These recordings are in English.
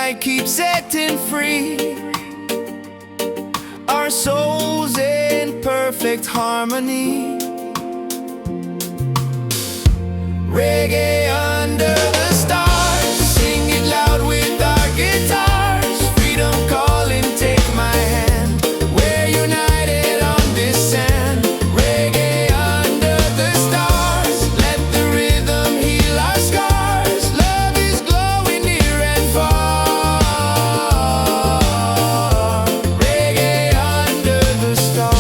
night keeps setting free our souls in perfect harmony. Reggae under the stars, sing it loud with our guitars. Freedom calling, take my hand. We're united on this sand. Reggae under the stars, let the rhythm heal our scars. Love is glowing near and far. Reggae under the stars.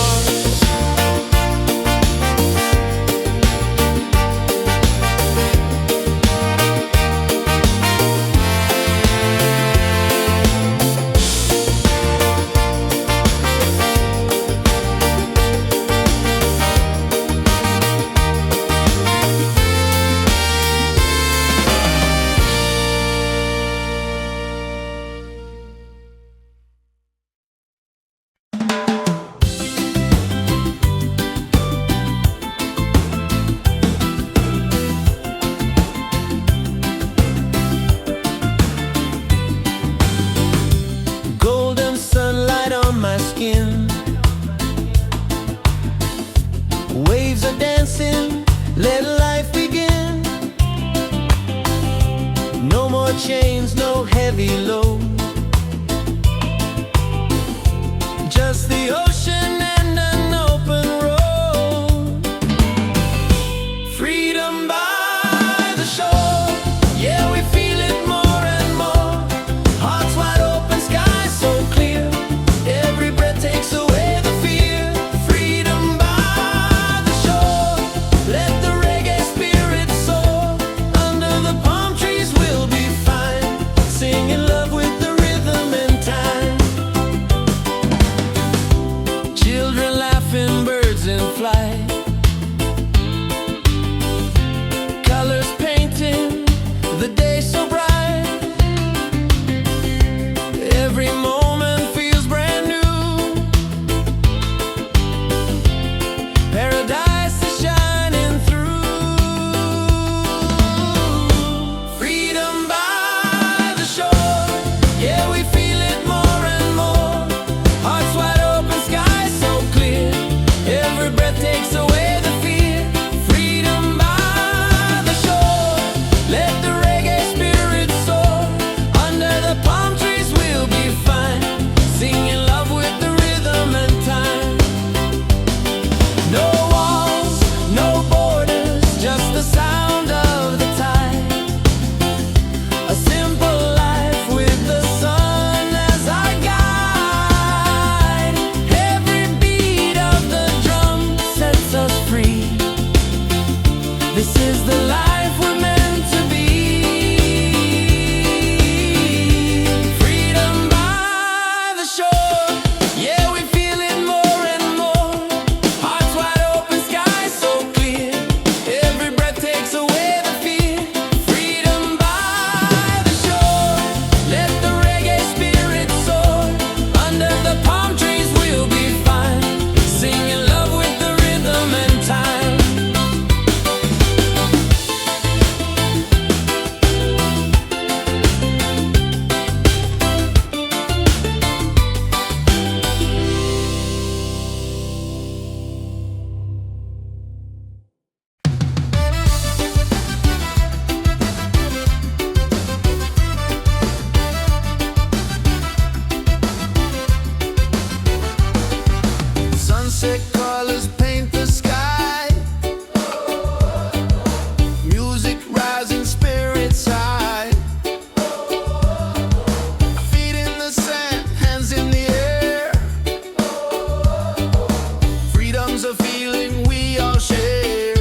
Golden sunlight on my skin, waves are dancing, let life begin. No more chains, no heavy load, just the ocean and an open road. Freedom by the shore, yeah, we feel it more and more. Hearts wide open, sky so clear, every breath takes away the fear. Freedom by the shore, let the reggae spirit soar. Under the palm trees we'll be fine, singing love with the rhythm and time. Children laughing, birds in flight, colors painting the day so bright. Every moment feels brand new, paradise is shining through. Freedom by the shore, yeah, we feel it more and more. Hearts wide open, sky so clear, every breath takes away the fear. Freedom by the shore, let the reggae spirit soar. Under the palm trees we'll be fine, singing love with the rhythm and time. No walls, no borders, just the sound of the tide. A simple life with the sun as our guide. Every beat of the drum sets us free. This is the life we're meant to be. Freedom by the shore, yeah, we feel it more and more. Hearts wide open, sky so clear, every breath takes away the fear. Freedom by the shore, let the reggae spirit soar. Under the palm trees we'll be fine, singing love with the rhythm and time. Sunset colors paint the sky, music rising, spirits high. Feet in the sand, hands in the air. Freedom's a feeling we all share.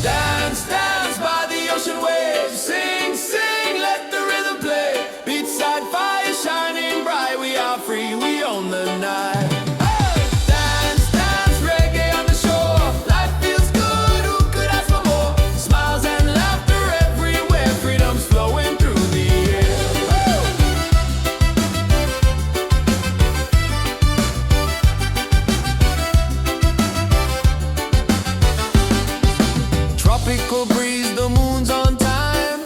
Dance, dance by the ocean waves. Sing, sing, let the rhythm play. Beachside fire shining bright. We are free, we own the night. Hey! Dance, dance, reggae on the shore. Life feels good, who could ask for more? Smiles and laughter everywhere. Freedom's flowing through the air. Woo! Tropical breeze, the moon's on time.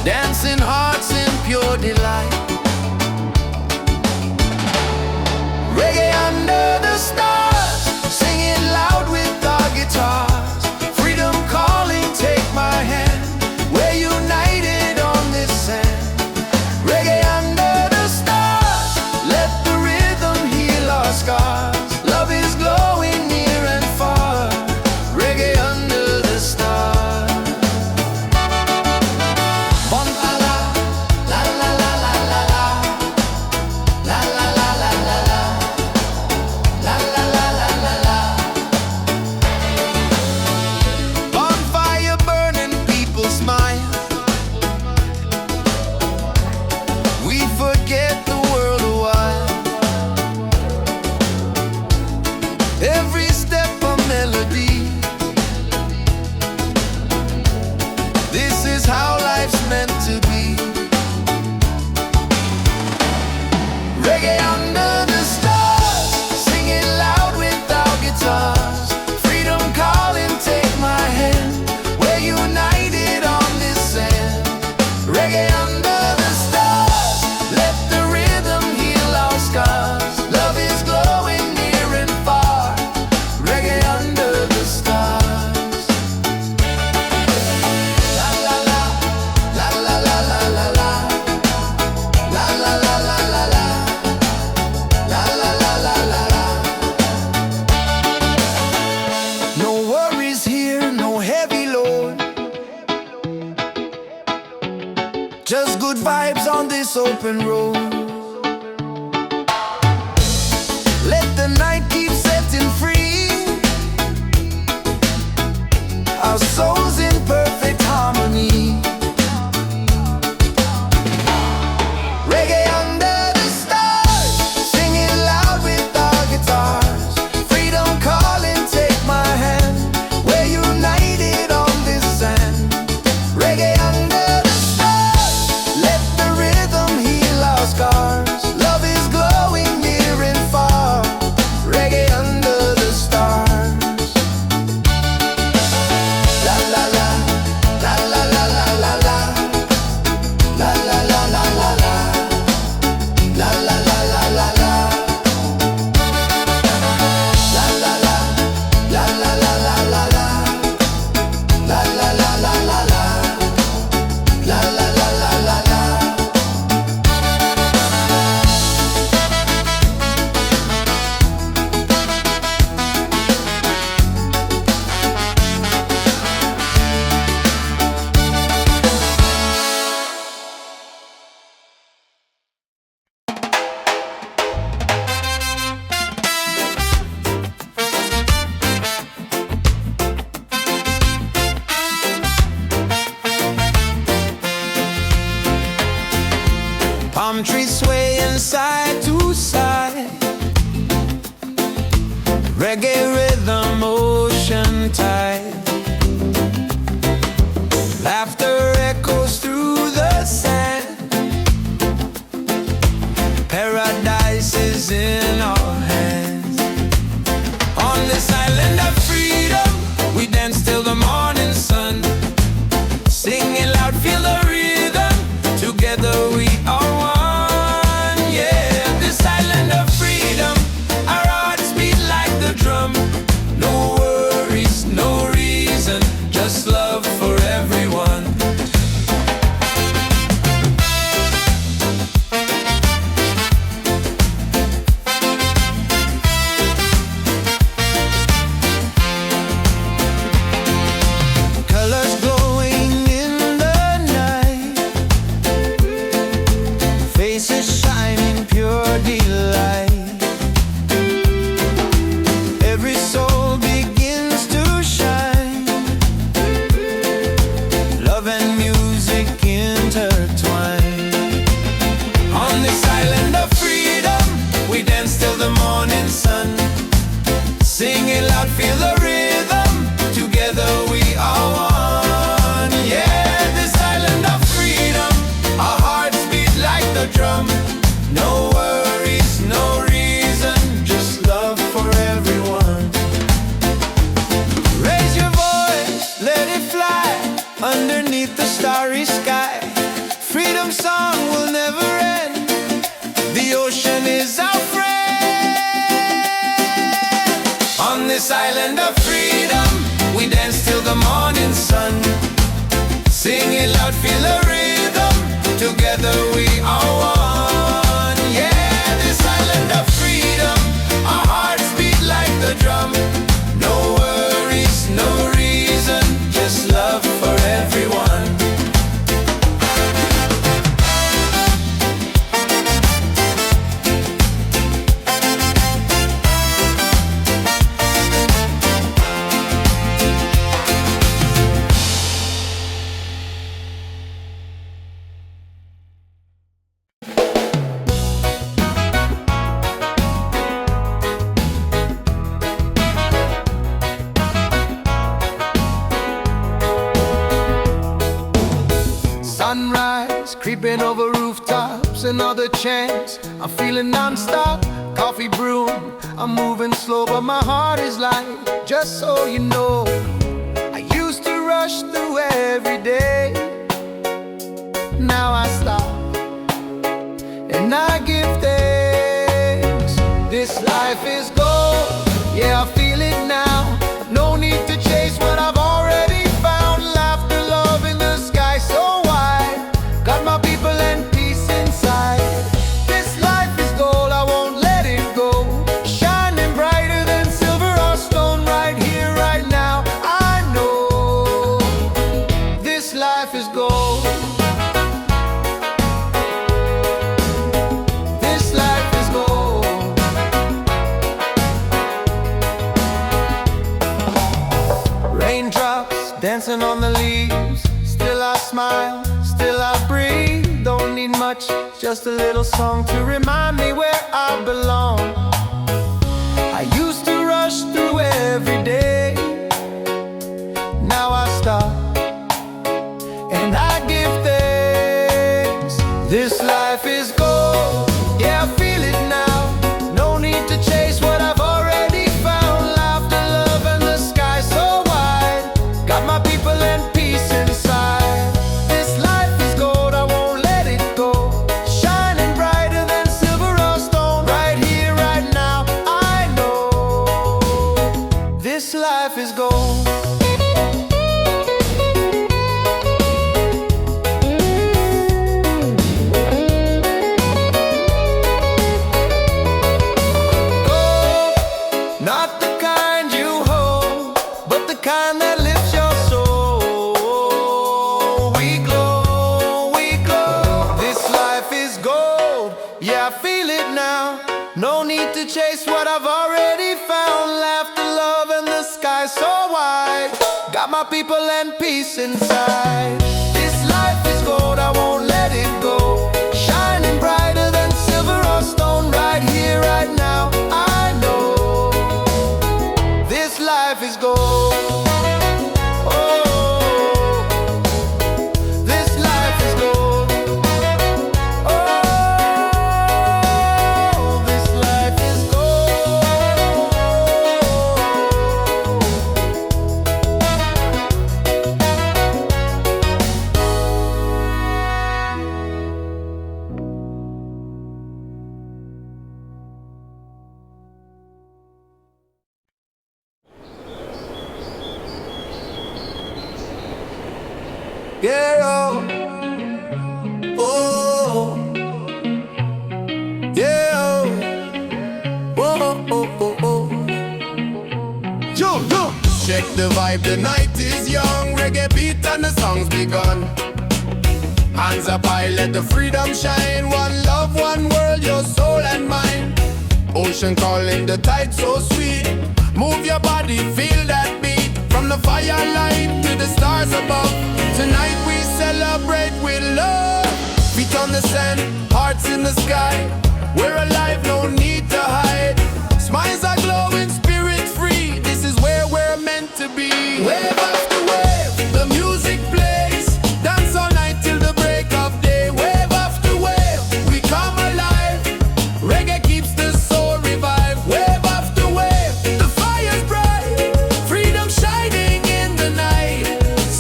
dancing hearts in pure delight. Reggae under the stars, singing loud with our guitars. Freedom calling, take my hand. We're united on this sand. Reggae under the stars, let the rhythm heal our scars. Love is glowing near and far. Reggae under the stars. Bon la la, la la la la la la, la la la la la la, la la la la la la. Bonfire burning, people smile. We forget the world a while. Every step a melody. This is how life's meant to be. Reggae under the stars, singing loud with our guitars. Freedom calling, take my hand. We're united on this sand. Reggae under the stars, let the rhythm heal our scars. Love is glowing near and far. Reggae under the stars. La la la, la la la la la la, la la la la la la, la la la la la la. No worries here, no heavy load. Just good vibes on this open road. Let the night keep setting free. Our souls in perfect harmony. Reggae under the stars, singing loud with our guitars. Freedom calling, take my hand. We're united on this sand. Reggae under the stars, let the rhythm heal our scars. Love is glowing near and far. Reggae under the stars. La la la, la la la la la la, la la la la la la, la la la la la la, la la la, la la la la la la, la la la la la la, la la la la la la. Palm trees swaying side to side. Reggae rhythm, ocean tide. Laughter echoes through the sand. Paradise is in our hands. On this island of freedom, we dance till the morning sun. Singing loud, feel the rhythm. Together we are one. Yeah, this island of freedom, our hearts beat like the drum. it loud, feel the rhythm. Together we are one. Yeah, this island of freedom, our hearts beat like the drum. No worries, no reason, just love for everyone. Sunrise, creeping over rooftops, another chance. I'm feeling non-stop, coffee brewing. I'm moving slow, but my heart is light. Just so you know, I used to rush through every day. Now I stop, and I give thanks. This life is gold, yeah, I feel it now. No need to chase what I've already found. Laughter, love in the sky so wide. Got my people and peace inside. This life is gold, I won't let it go. Shining brighter than silver or stone. Right here, right now, I know this life is gold. This life is gold. Raindrops dancing on the leaves. Still I smile, still I breathe. Don't need much, just a little song to remind me where I belong. I used to rush through every day. Now I stop, and I give thanks. This life is gold, yeah, I feel it now. No need to chase what I've already found. Laughter, love, and the sky so wide. Got my people and peace inside. This life is gold, I won't let it go. Shining brighter than silver or stone. Right here, right now, I know this life is gold. Not the kind you hold, but the kind that lifts your soul. We glow, we glow. This life is gold, yeah, I feel it now. No need to chase what I've already found. Laughter, love, and the sky so wide. Got my people and peace inside. This life is gold, I won't let it go. Shining brighter than silver or stone. Right here, right now, I know this life is gold. Oh, this life is gold. Oh, this life is gold. Yeah, oh, oh, yeah, oh, oh, oh, oh, oh. Jump, jump. Check the vibe, the night is young. Reggae beat and the song's begun. Hands up high, let the freedom shine. One love, one world, your soul and mine. Ocean calling, the tide so sweet. Move your body, feel that beat. From the firelight to the stars above. Tonight we celebrate with love. Feet on the sand, hearts in the sky. We're alive, no need to hide. Smiles are glowing, spirit free. This is where we're meant to be. Wave after wave, the music plays. Dance all night till the break of day. Wave after wave, we come alive. Reggae keeps the soul revived. Wave after wave, the fire's bright. Freedom shining in the night.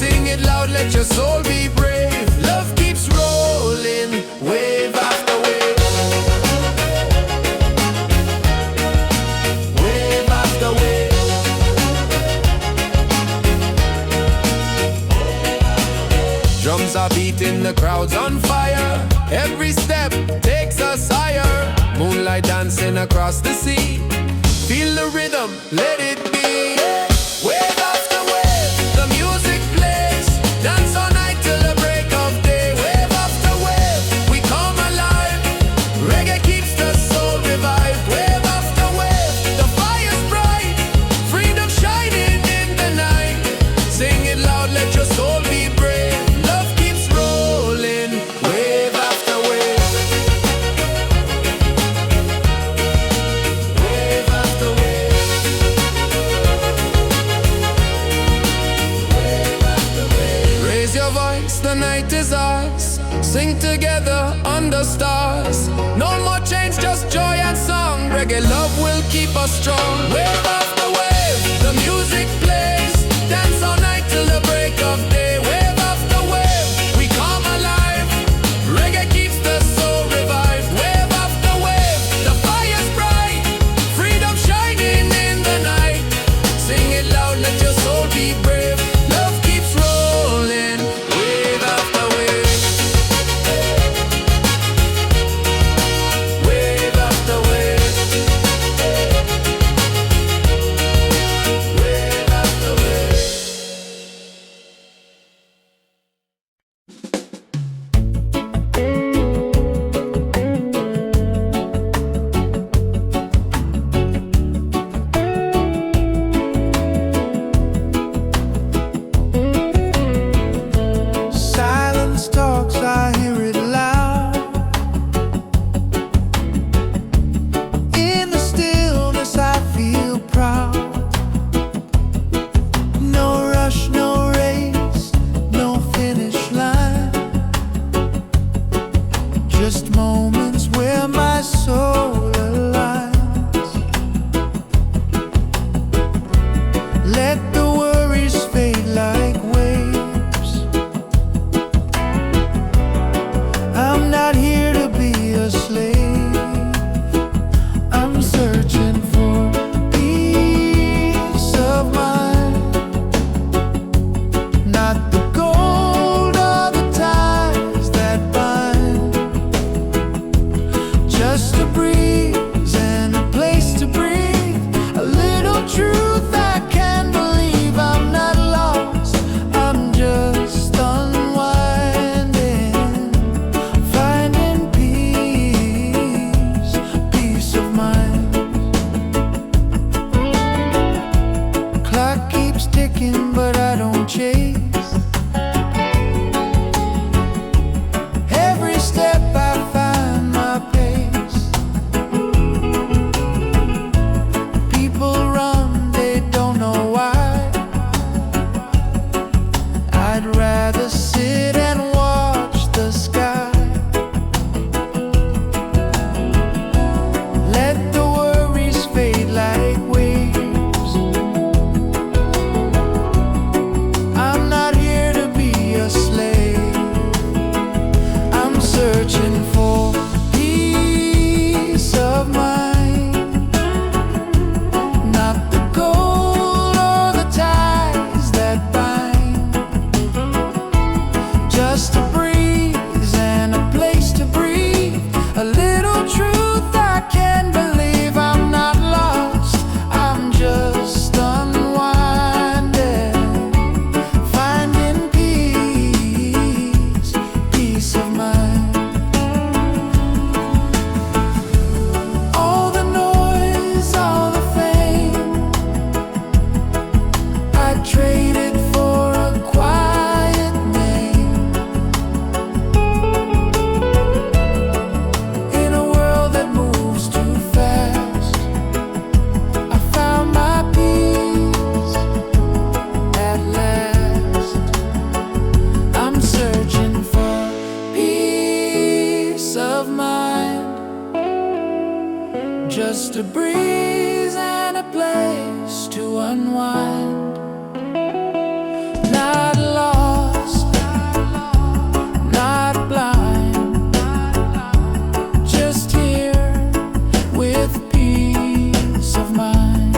Sing it loud, let your soul be brave. Love keeps rolling, wave after wave. when the crowd's on fire. Every step takes us higher. Moonlight dancing across the sea. Feel the rhythm, let it be. Wave after wave, the music plays. Dance all night till the break of day. Wave after wave, we come alive. Reggae keeps the soul revived. Wave after wave, the fire's bright. Freedom shining in the night. Sing it loud, let your soul be brave. Love keeps rolling. Wave after wave. Wave after wave. Wave after wave. Raise your voice, the night is ours. Sing together under stars. No more chains, just joy and song. Reggae love will keep us strong. Wave after wave, the music plays. Dance all night till the break of day. Wave after wave, we come alive. Reggae keeps the soul revived. Wave after wave, the fire's bright. Freedom shining in the night. Sing it loud, let your soul be brave. Love keeps rolling. Wave after wave. Wave after wave. Wave after wave. Silence talks, I hear it loud. In the stillness, I feel proud. No rush, no race, no finish line. Just moments where my soul aligns. Let the worries fade like waves. I'm not here to be a slave. I'm searching for peace of mind. Not the gold or the ties that bind. Just a breeze and a place to breathe. A little truth I can believe. I'm not lost, I'm just unwinding. Finding peace, peace of mind. Clock keeps ticking, but I don't chase. Every step I find my pace. People run, they don't know why. I'd rather sit and watch the sky. Let the worries fade like waves. I'm not here to be a slave. I'm searching for peace of mind. Not the gold or the ties that bind. Just a breeze and a place to breathe. A little truth I can believe. I'm not lost, I'm just unwinding. Finding peace, peace of mind. All the noise, all the fame, I traded for a quiet name. In a world that moves too fast, I found my peace at last. I'm searching for peace of mind. Just a breeze and a place to unwind. Not lost, not blind. Just here with peace of mind.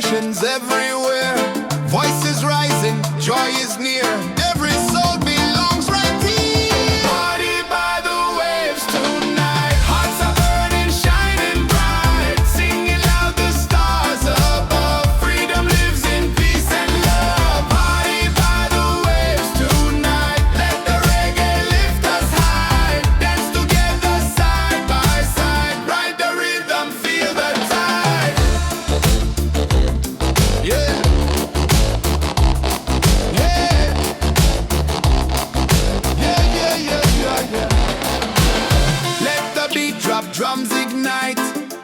celebrations everywhere. Voices rising, joy is near. Every soul belongs right here. Party by the waves tonight. Hearts are burning, shining bright. Singing loud, the stars above. Freedom lives in peace and love. Party by the waves tonight. Let the reggae lift us high. Dance together side by side. Ride the rhythm, feel the tide. Yeah. Let the beat drop, drums ignite.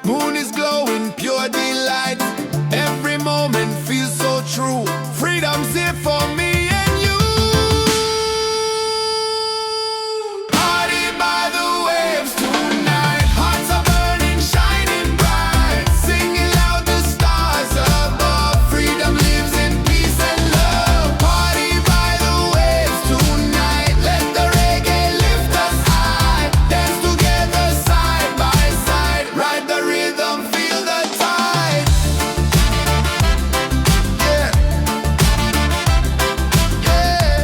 Moon is glowing, pure delight. Every moment feels so true. Freedom's here for me and you. Party by the waves tonight. Hearts are burning, shining bright. Singing loud, the stars above. Freedom lives in peace and love. Party by the waves tonight. Let the reggae lift us high. Dance together side by side. Ride the rhythm, feel the tide. Yeah. Yeah. Yeah.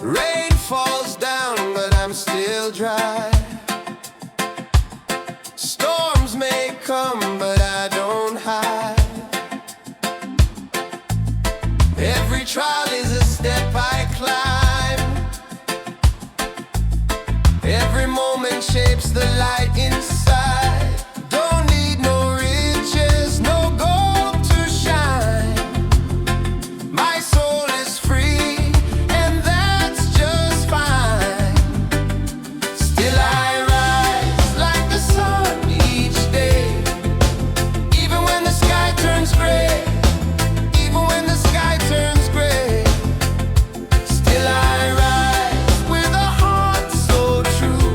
Rain falls down, but I'm still dry. Storms may come, but I don't hide. Every trial is a step I climb. Every moment shapes the light inside. Don't need no riches, no gold to shine. My soul is free, and that's just fine. Still I rise like the sun each day. Even when the sky turns gray. Even when the sky turns gray. Still I rise with a heart so true.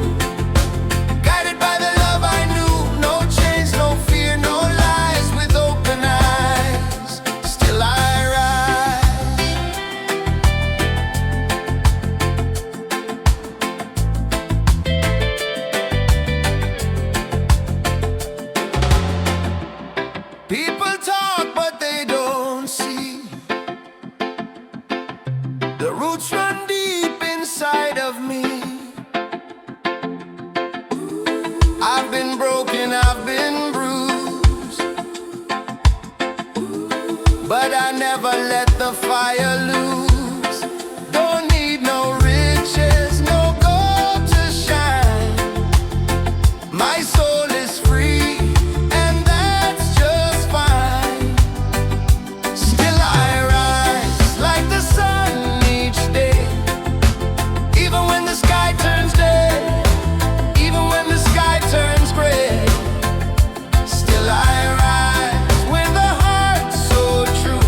Guided by the love I knew. No chains, no fear, no lies. With open eyes. Still I rise. People talk, but they don't see. The roots run deep inside of me. I've been broken, I've been bruised, but I never let the fire lose. Don't need no riches, no gold to shine. My soul is free, and that's just fine. Still I rise like the sun each day. Even when the sky turns day. Even when the sky turns gray. Still I rise with a heart so true.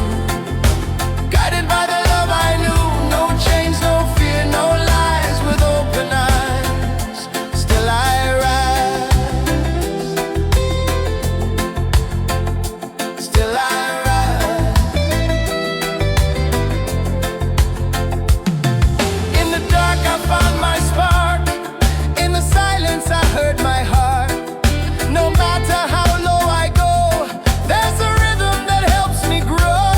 Guided by the love I knew. No chains, no fear, no lies. With open eyes. Still I rise. Still I rise. In the dark I found my spark. In the silence I heard my heart. No matter how low I go, there's a rhythm that helps me grow.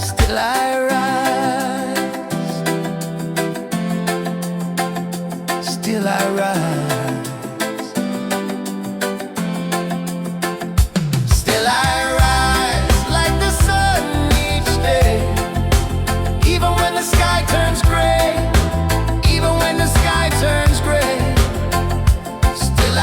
Still I rise. Still I rise. Still I rise like the sun each day. Even when the sky turns gray. Even when the sky turns gray. Still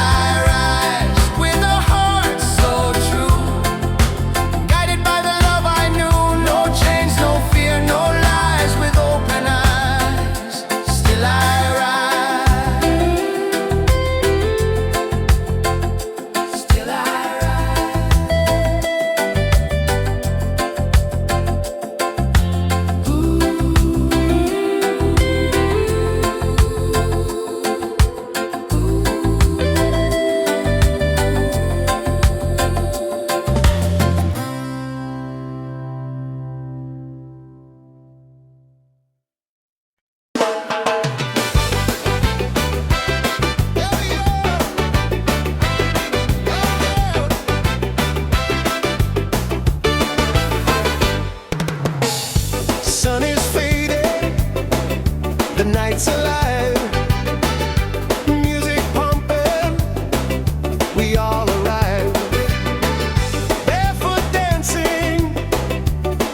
we all arrive. Barefoot dancing,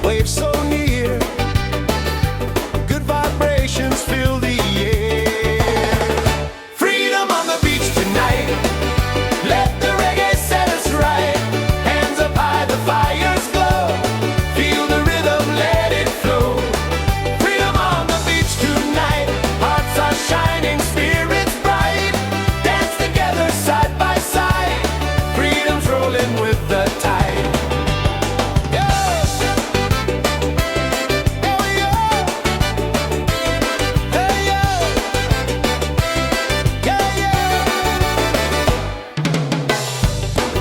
waves so near, good vibrations fill the air. Freedom on the beach tonight, let the reggae set us right. Hands up high, the fires glow, feel the rhythm, let it flow. Freedom on the beach tonight, hearts are shining, spirits bright. Dance together side by side, freedom's rolling with the tide.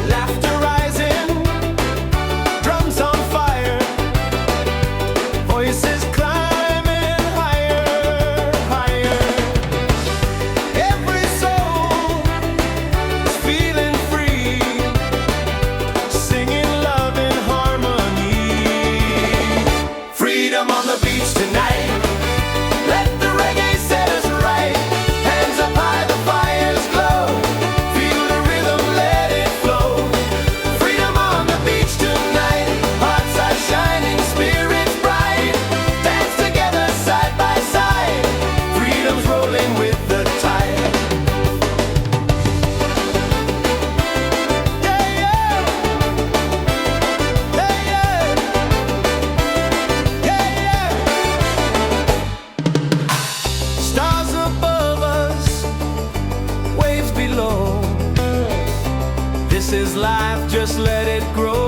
Laughter rising, drums on fire, voices climbing higher, higher. Every soul is feeling free, singing love in harmony. Freedom on the beach tonight, let the reggae set us right. Hands up high, the fires glow, feel the rhythm, let it flow. Freedom on the beach tonight, hearts are shining, spirits bright. Dance together side by side, freedom's rolling with the tide. Yeah, yeah. Yeah, yeah. Yeah, yeah. Stars above us, waves below. This is life, just let it grow.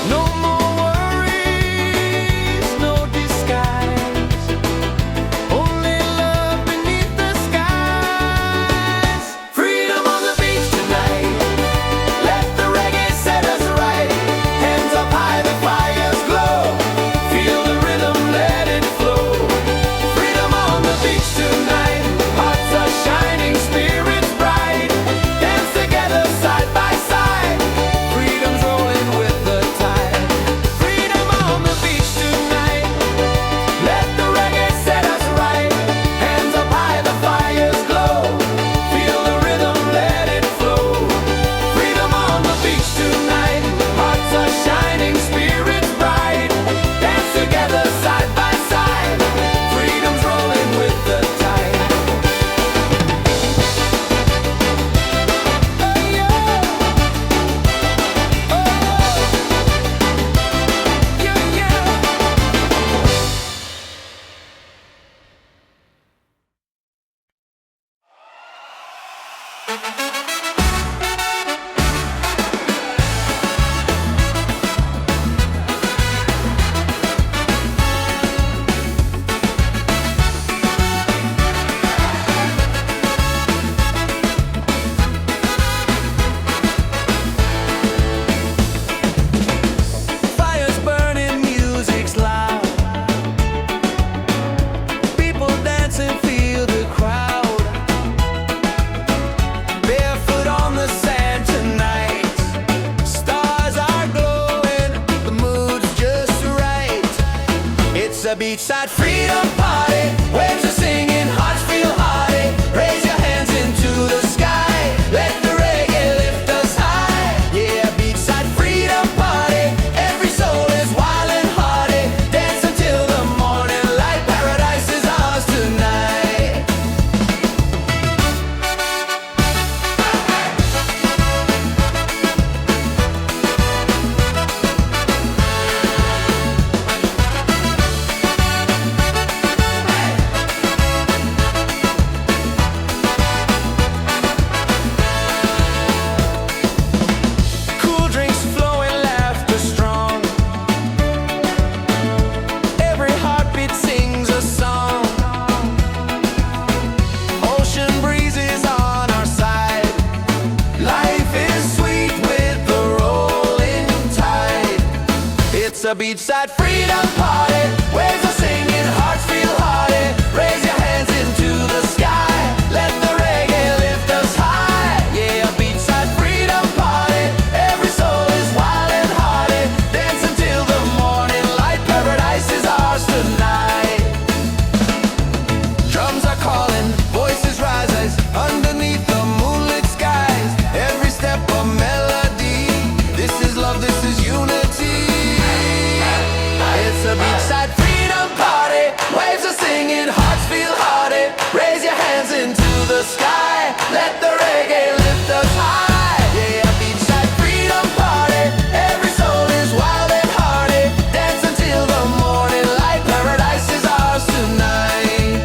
No more worries, no disguise, only love beneath the skies. Freedom on the beach tonight, let the reggae set us right. Hands up high, the fires glow, feel the rhythm, let it flow. Freedom on the beach tonight, hearts are shining, spirits bright. Dance together side by side, freedom's rolling with the tide. Freedom on the beach tonight, let the reggae set us right. Hands up high, the fires glow, feel the rhythm, let it flow. Freedom on the beach tonight, hearts are shining, spirits bright. Dance together side by side, freedom's rolling with the tide. Fires burning, music's loud, people dancing, feel the crowd. Barefoot on the sand tonight, stars are glowing, the mood's just right. It's a beachside freedom party, waves are singing, hearts feel hearty. Raise your hands into the sky, let the reggae lift us high. Yeah, beachside freedom party, every soul is wild and hearty. Dance until the morning light, paradise is ours tonight. Cool drinks flowing, laughter strong, every heartbeat sings a song. Ocean breezes on our side, life is sweet with the rolling tide. It's a beachside freedom party, waves are singing, hearts feel hearty. Raise your hands into the sky, let the reggae lift us high. Yeah, beachside freedom party, every soul is wild and hearty. Dance until the morning light, paradise is ours tonight. Drums are calling, voices rise underneath the Let the reggae lift us high. Yeah, beachside freedom party. Every soul is wild and hearty. Dance until the morning light. Paradise is ours tonight.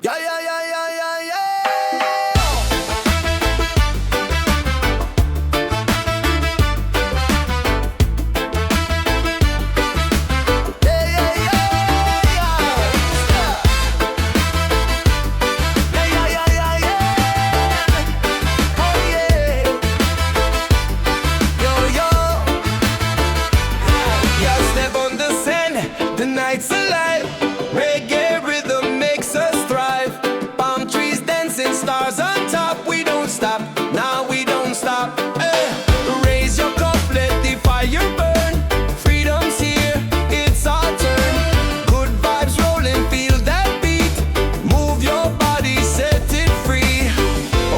Yeah, yeah, yeah, yeah, yeah, yeah. Yeah, yeah, yeah, yeah. Yeah, yeah, yeah, yeah, yeah. Oh, yeah. Yo, yo. Yeah, step on the sand, the night's alive. Reggae rhythm makes us thrive. Palm trees dancing, stars on top. We don't stop, now we don't stop. Raise your cup, let the fire burn. Freedom's here, it's our turn. Good vibes rolling, feel that beat. Move your body, set it free.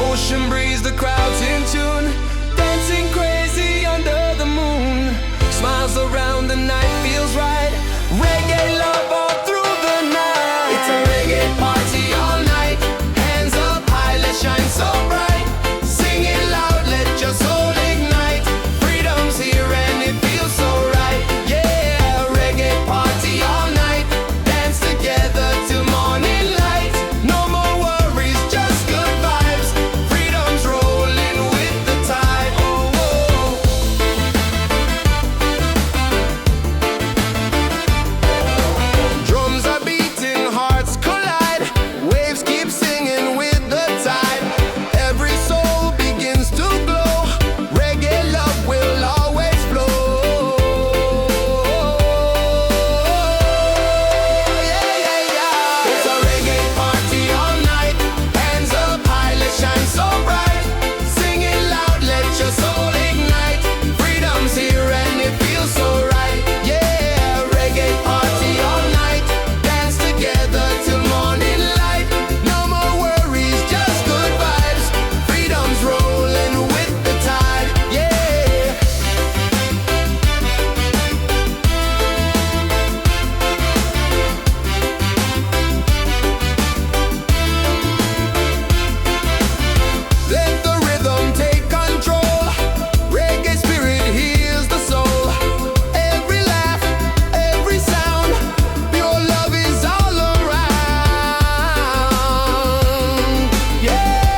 Ocean breeze, the crowd's in tune. Dancing crazy under the moon. Smiles around, the night feels right. Reggae love all through the night. It's a reggae party all night. Hands up high, let's shine so bright. Sing it loud, let your soul ignite. Freedom's here and it feels so right. Yeah, reggae party all night. Dance together till morning light. No more worries, just good vibes. Freedom's rolling with the tide. Oh, oh. Drums are beating, hearts collide. Waves keep singing with the tide. Every soul begins to glow. Reggae love will always flow. Yeah, yeah, yeah. It's a reggae party all night. Hands up high, let's shine so bright. Sing it loud, let your soul ignite. Freedom's here and it feels so right. Yeah, reggae party all night. Dance together till morning light. No more worries, just good vibes. Freedom's rolling with the tide. Yeah. Let the rhythm take control. Reggae spirit heals the soul. Every laugh, every sound, pure love is all around. Yeah,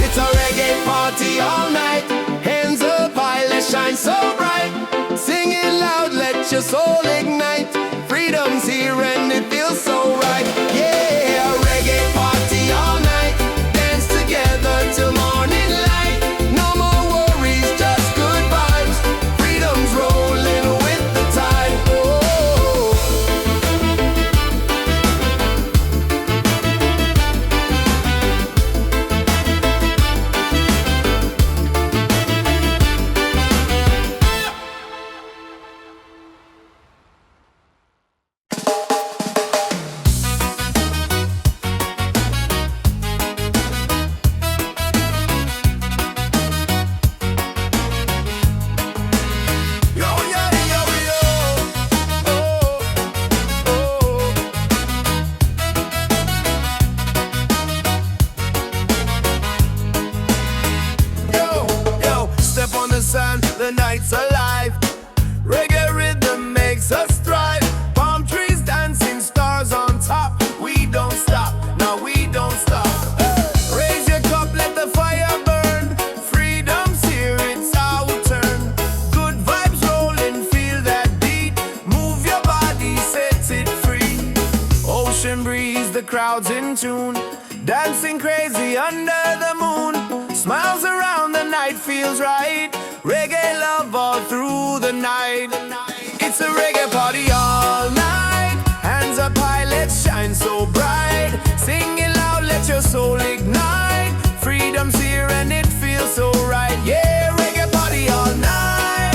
it's a reggae party all night. Hands up high, let's shine so bright. Sing it loud, let your soul ignite. Freedom's here and it feels so right. Yeah, reggae party all night. Dance together till morning light. No more worries, just good vibes. Freedom's rolling with the tide. Oh. Yo, yeah, yo, yo. Oh, oh. Yo, yo, step on the sand, the night's alive. Reggae rhythm makes us thrive. Palm trees dancing, stars on top. We don't stop, no, we don't stop. Raise your cup, let the fire burn. Freedom's here, it's our turn. Good vibes rolling, feel that beat. Move your body, set it free. Ocean breeze, the crowd's in tune. Dancing crazy under the moon. Smiles around, the night feels right. Reggae love all through the night. It's a reggae party all night. Hands up high, let's shine so bright. Sing it loud, let your soul ignite. Freedom's here and it feels so right. Yeah, reggae party all night.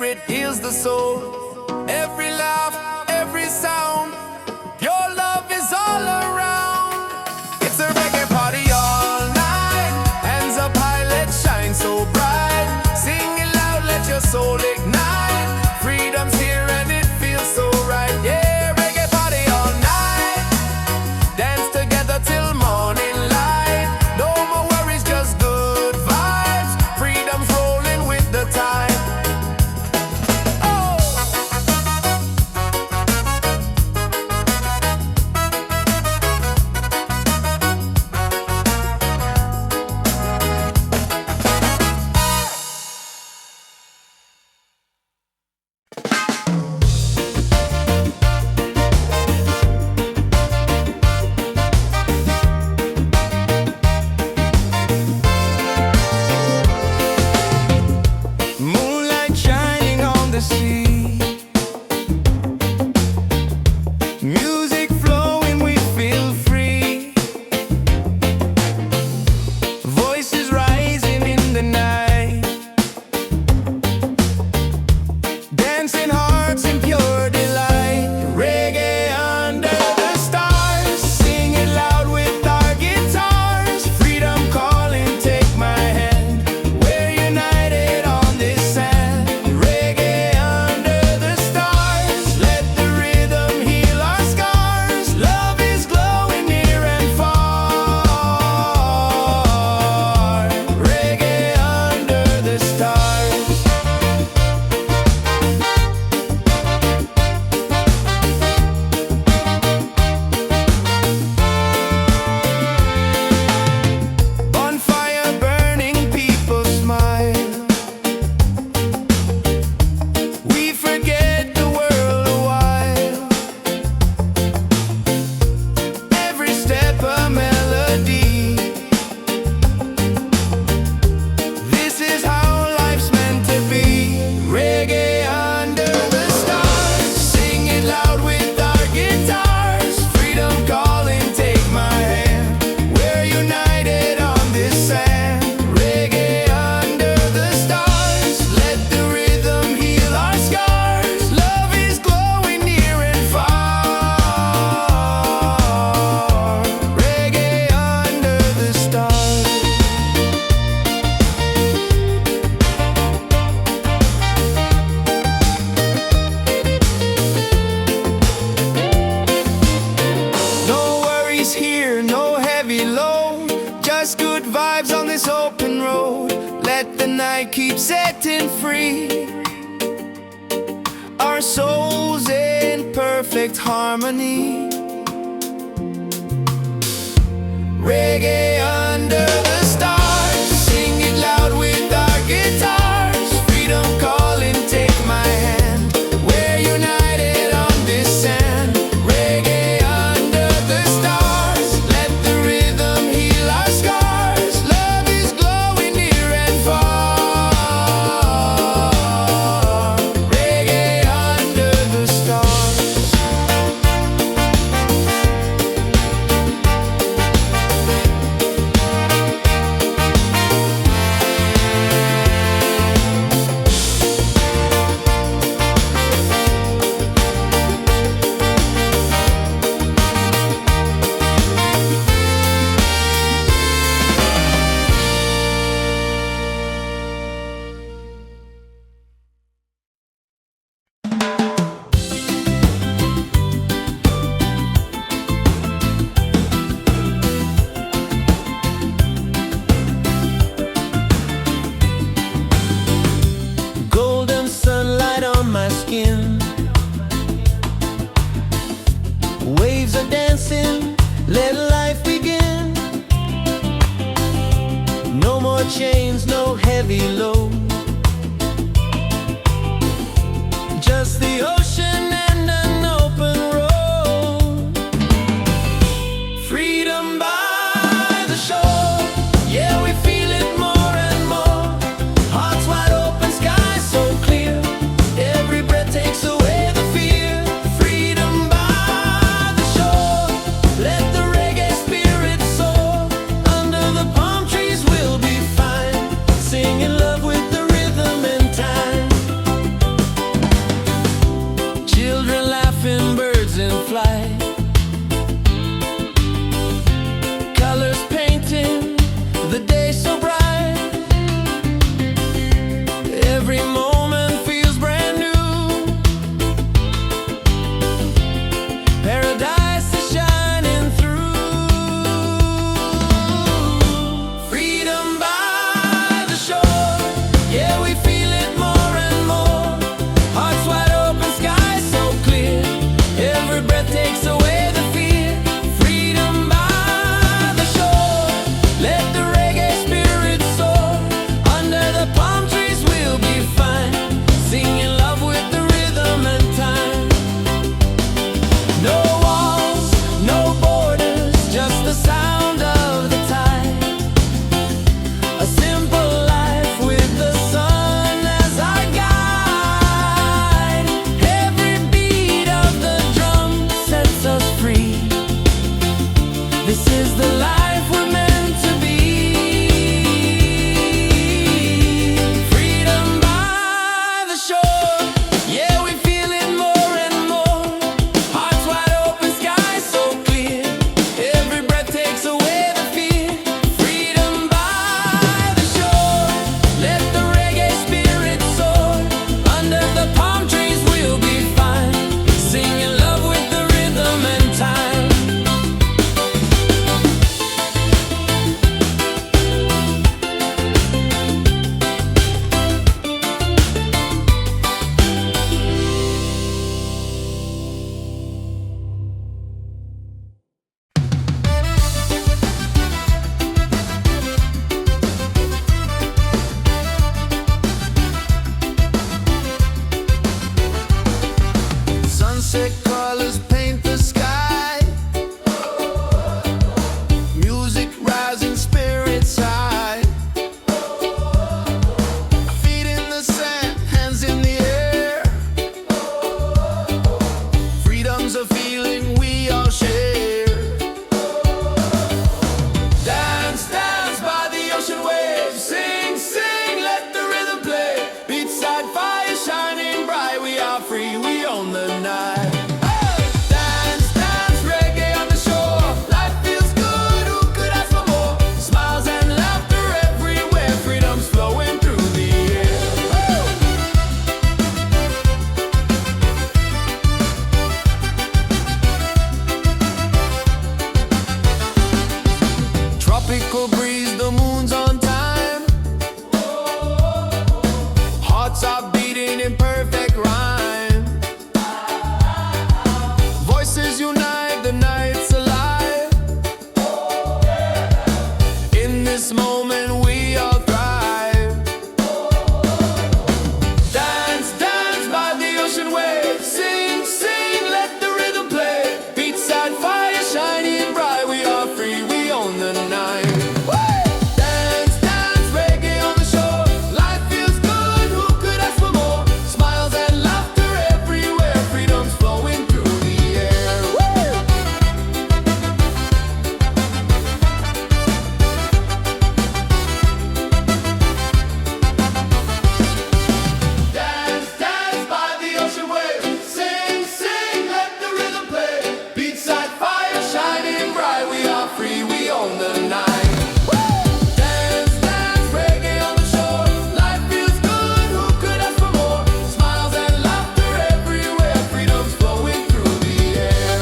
spirit heals the soul. Every laugh, every sound, your love is all around. It's a reggae party all night. Hands up high, let's shine so bright. Sing it loud, let your soul ignite. Freedom's here and it feels so right. Yeah, reggae party all night. Dance together till morning light. No more worries, just good vibes. Freedom's rolling with the tide. Moonlight shining on the sea. Music flowing, we feel free. Voices rising in the night. Dancing hearts in pure delight. Reggae under the stars. Sing it loud with our guitars. Freedom calling, take my hand. We're united on this sand. Reggae under the stars. Let the rhythm heal our scars. Love is glowing near and far. Reggae under the stars. Bonfire burning, people smile. We forget the world a while. Every step a melody. This is how life's meant to be. Reggae under the stars. Sing it loud with our guitars. Freedom calling, take my hand. We're united on this sand. Reggae under the stars. Let the rhythm heal our scars. Love is glowing near and far. Reggae under the stars. No worries here, no heavy load. Just good vibes on this open road. Let the night keep setting free. Our souls in perfect harmony. Reggae under the stars. Sing it loud with our guitars. Freedom calling, take my hand. We're united on this sand. Reggae under the stars. Let the rhythm heal our scars. Love is glowing near and far. Reggae under the stars. Golden sunlight on my skin. Waves are dancing, let life begin. No more chains, no heavy load. Just the ocean and an open road. Freedom by the shore. Yeah, we feel it more and more. Hearts wide open, sky so clear. Every breath takes away the fear. Freedom by the shore. Let the reggae spirit soar. Under the palm trees we'll be fine. Singing love with the rhythm and time. Sunset colors paint the sky. Music rising, spirits high. Feet in the sand, hands in the air. Freedom's a feeling we all share. Dance, dance by the ocean waves. Sing, sing, let the rhythm play. Beachside fire shining bright. We are free, we own the night. Hey! Dance, dance, reggae on the shore. Life feels good, who could ask for more? Smiles and laughter everywhere. Freedom's flowing through the air. Woo! Tropical breeze, the moon's on time. Hearts are beating in perfect rhyme. Voices unite, the night's alive. In this moment we all thrive. Dance, dance by the ocean waves. Sing, sing, let the rhythm play. Beachside fire shining bright. We are free, we own the night. Dance, dance, reggae on the shore. Life feels good, who could ask for more? Smiles and laughter everywhere. Freedom's flowing through the air. Dance, dance by the ocean waves. Sing, sing, let the rhythm play. Beachside fire shining bright. We are free, we own the night. Dance, dance, reggae on the shore. Life feels good, who could ask for more? Smiles and laughter everywhere. Freedom's flowing through the air.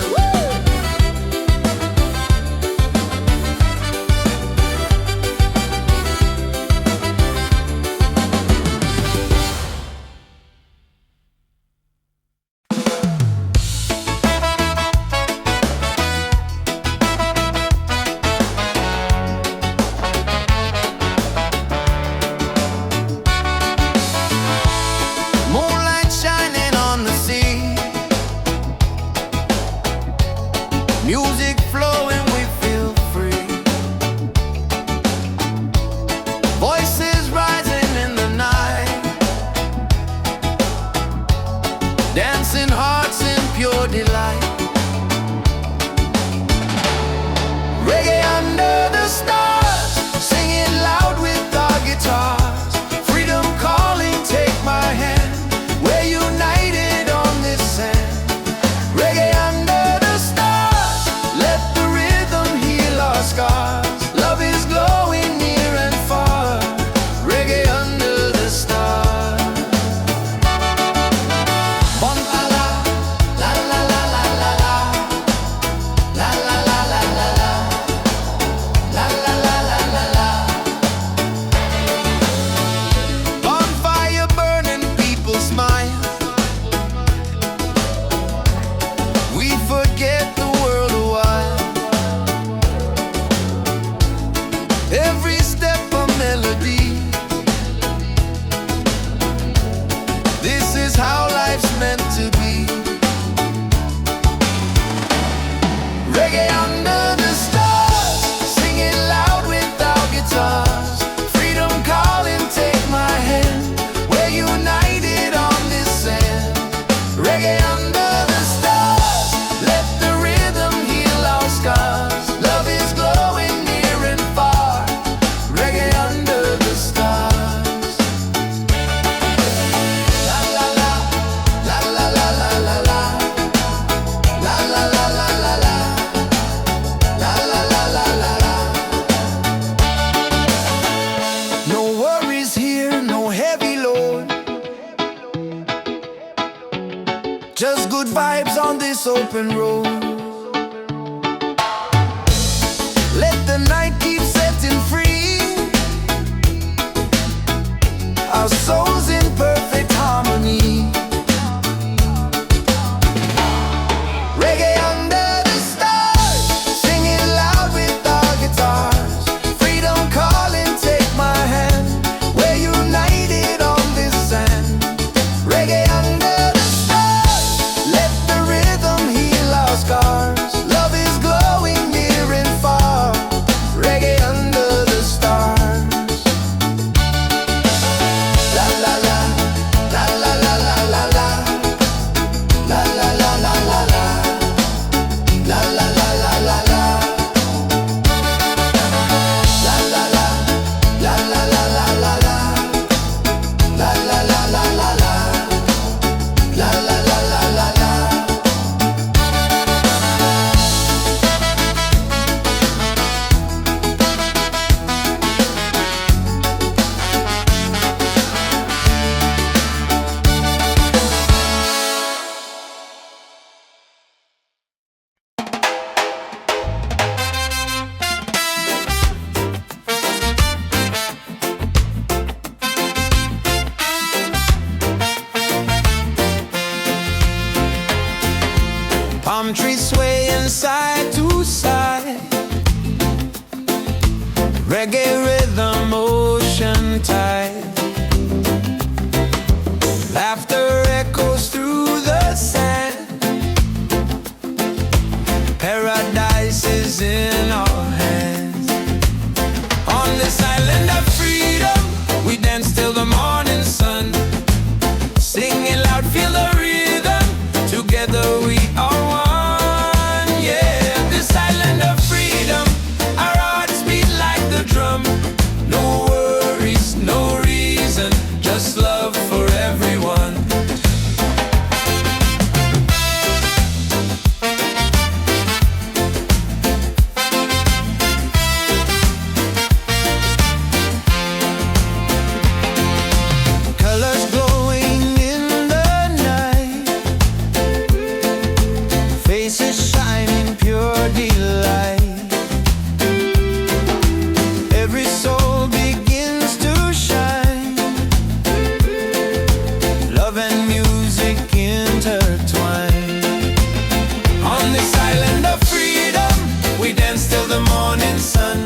Moonlight shining on the sea. Music flowing, we feel free. Voices rising in the night. Dancing hearts in pure delight. Reggae under the stars, singing loud with our guitars. Freedom calling, take my hand. We're united on this sand. Reggae under the stars, let the rhythm heal our scars. Love is glowing near and far. Reggae under the stars. Bon la la, la la la la la la, la la la la la la, la la la la la la. Bonfire burning, people smile. We forget the world a while. Every step a melody. This is how life's meant to be. Reggae under the stars, singing loud with our guitars. Freedom calling, take my hand. We're united on this sand. Reggae under the stars, let the rhythm heal our scars. Love is glowing near and far. Reggae under the stars. La la la, la la la la la la, la la la la la la, la la la la la la. No worries here, no heavy load. Just good vibes on this open road. Let the night keep setting free. Our souls in perfect harmony. Reggae under the stars, singing loud with our guitars. Freedom calling, take my hand. We're united on this sand. Reggae under the stars, let the rhythm palm trees swaying side to side. Reggae rhythm, ocean tide. Laughter echoes through the sand. Paradise is in our hands. On this island of freedom, we dance till the morning sun. Singing loud, feel the rhythm. Together we are one. Yeah, this island of freedom, our hearts beat like the drum. No worries, no reason, just love for everyone. Colors glowing in the night, faces shining pure delight. Every soul begins to shine. Love and music intertwine. On this island of freedom, we dance till the morning sun.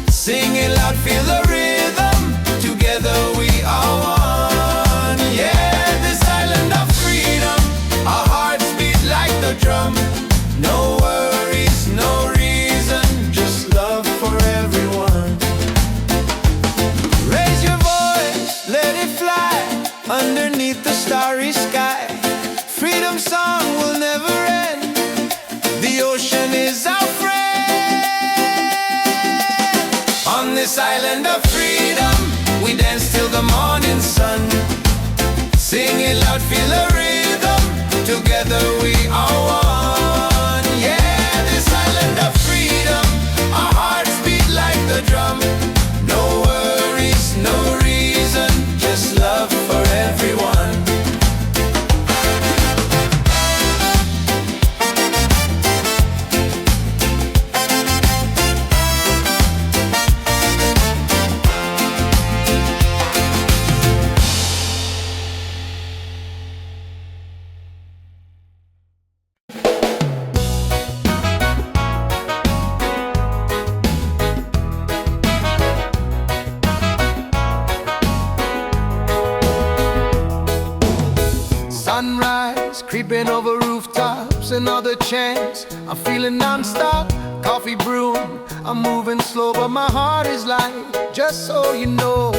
Singing loud, feel the rhythm. Together we are one. Yeah, this island of freedom, our hearts beat like the drum. No worries, no reason, just love for everyone. Raise your voice, let it fly underneath the starry sky. Freedom song will never end. The ocean is our friend. On this island of freedom, we dance till the morning sun. Singing loud, feel the rhythm. Together we are one. Yeah, this island of freedom, our hearts beat like the drum. No worries, no reason, just love for everyone. Sunrise, creeping over rooftops, another chance. I'm feeling non-stop, coffee brewing. I'm moving slow, but my heart is light. Just so you know,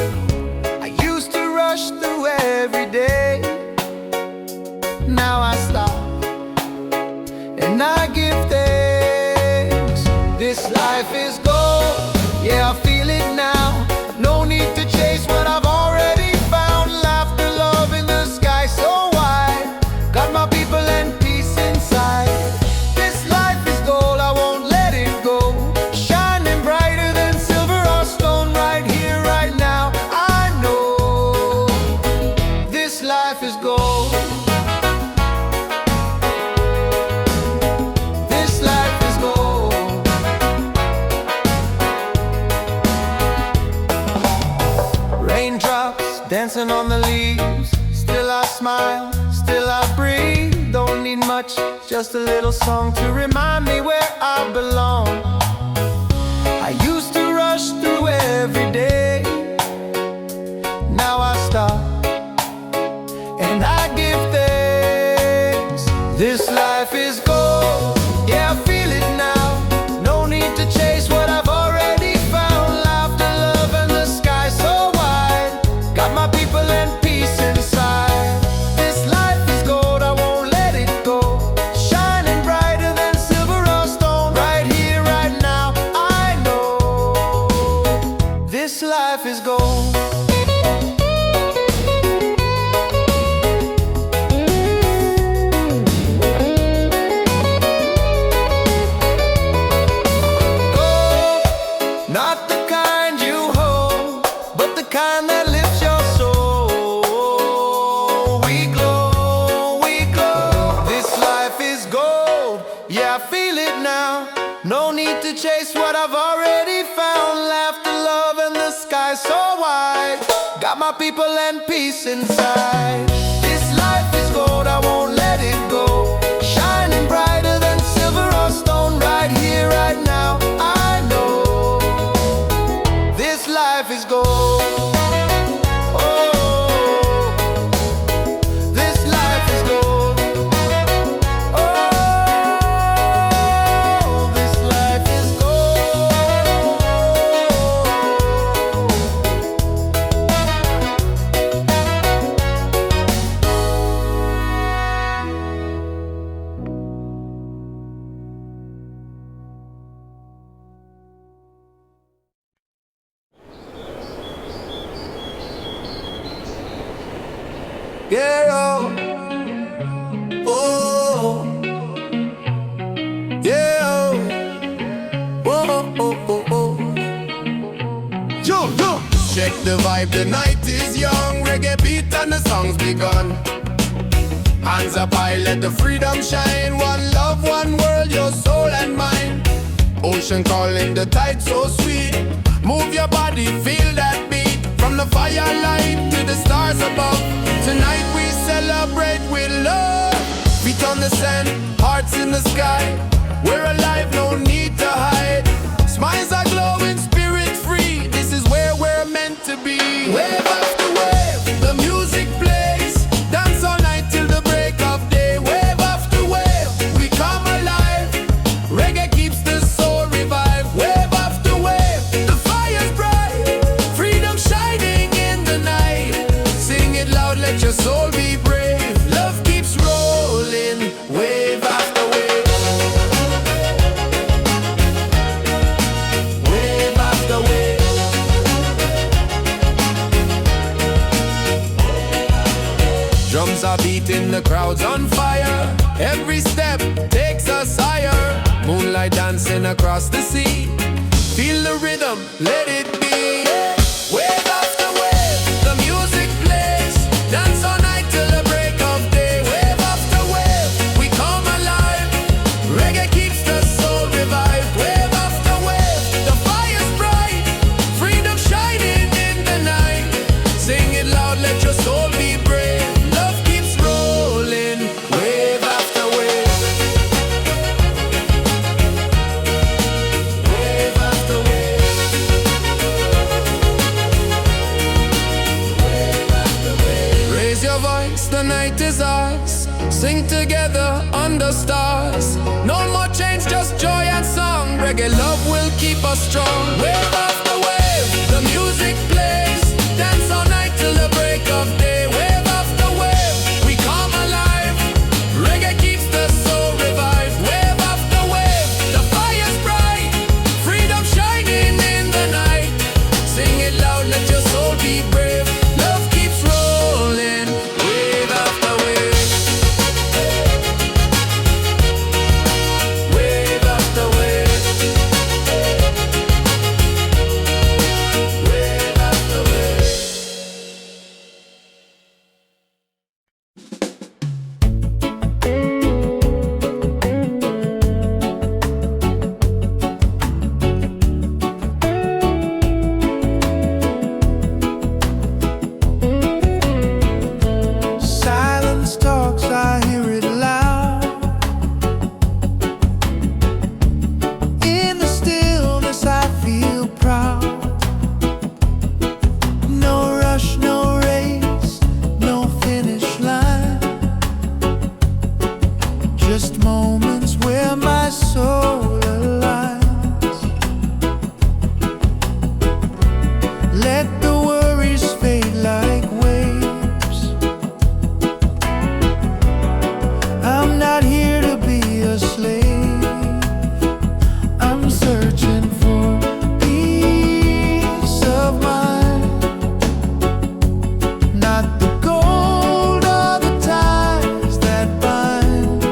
I used to rush through every day. Now I stop, and I give thanks. This life is gold, yeah, I feel it now. No need to chase what I've already found. Laughter, love in the sky so wide. Got my people and peace inside. This life is gold, I won't let it go. Shining brighter than silver or stone. Right here, right now, I know this life is gold. This life is gold. Raindrops dancing on the leaves. Still I smile, still I breathe. Don't need much, just a little song to remind me where I belong. I used to rush through every day. Now I stop, and I give thanks. This life is gold, yeah, I feel it now. No need to chase what I've already found. Laughter, love, and the sky so wide. Got my people and peace inside. This life is gold, I won't let it go. Shining brighter than silver or stone. Right here, right now, I know this life is gold. Not the kind you hold, but the kind that lifts your soul. We glow, we glow. This life is gold, yeah, I feel it now. No need to chase what I've already found. Laughter, love, and the sky so wide. Got my people and peace inside. This life is gold, I won't let it go. Shining bright check the vibe, the night is young. Reggae beat and the song's begun. Hands up high, let the freedom shine. One love, one world, your soul and mine. Ocean calling, the tide so sweet. Move your body, feel that beat. From the firelight to the stars above. Tonight we celebrate with love. Feet on the sand, hearts in the sky. We're alive, no need to hide. Smiles are glowing, spirit free. This is where we're meant to be. Wave after wave, the music plays. Dance all night till the break of day. Wave after wave, we come alive. Reggae keeps the soul revived. Wave after wave, the fire's bright. Freedom shining in the night. Sing it loud, let your soul be brave. Love keeps rolling, wave after wave. Wave after wave. Drums are beating, the crowd's on fire. Every step takes us higher. Moonlight dancing across the sea. Feel the rhythm, let it be. Wave after wave, the music plays. Dance all night till the break of day. Wave after wave, we come alive. Reggae keeps the soul revived. Wave after wave, the fire's bright. Freedom shining in the night. Sing it loud, let your soul be brave. Love keeps rolling, wave after wave. Wave after wave. Wave after wave. Raise your voice, the night is ours. Sing together under stars. No more change, just joy and song. Reggae love will keep us strong. Wave after wave, the music plays. Dance all night till the break of day. Wave after wave, we come alive. Reggae keeps the soul revived. Wave after wave, the fire's bright. Freedom shining in the night. Sing it loud, let your soul be brave. Love keeps rolling, wave after wave. Wave after wave. Wave after wave. Silence talks, I hear it loud. In the stillness I feel proud. No rush, no race, no finish line. Just moments where my soul aligns. Let the worries fade like waves. I'm not here to be a slave. I'm searching for peace of mind. Not the gold or the ties that bind.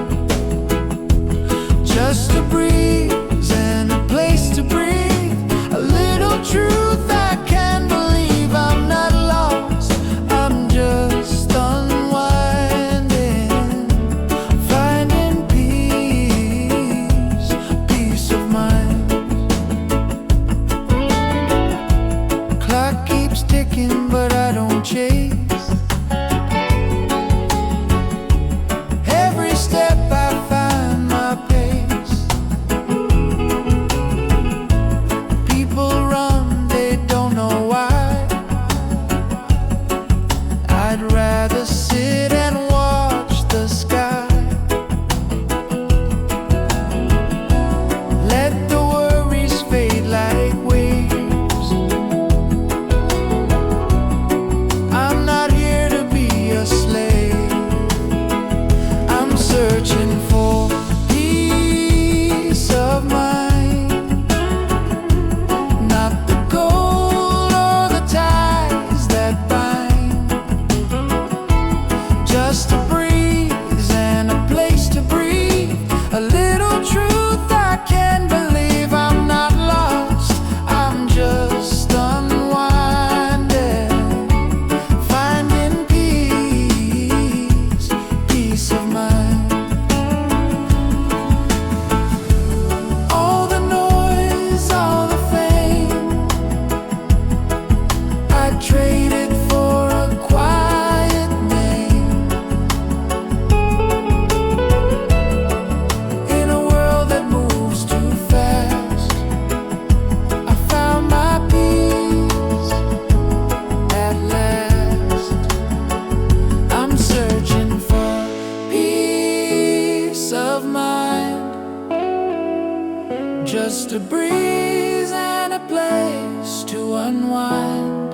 just a breeze and a place to unwind.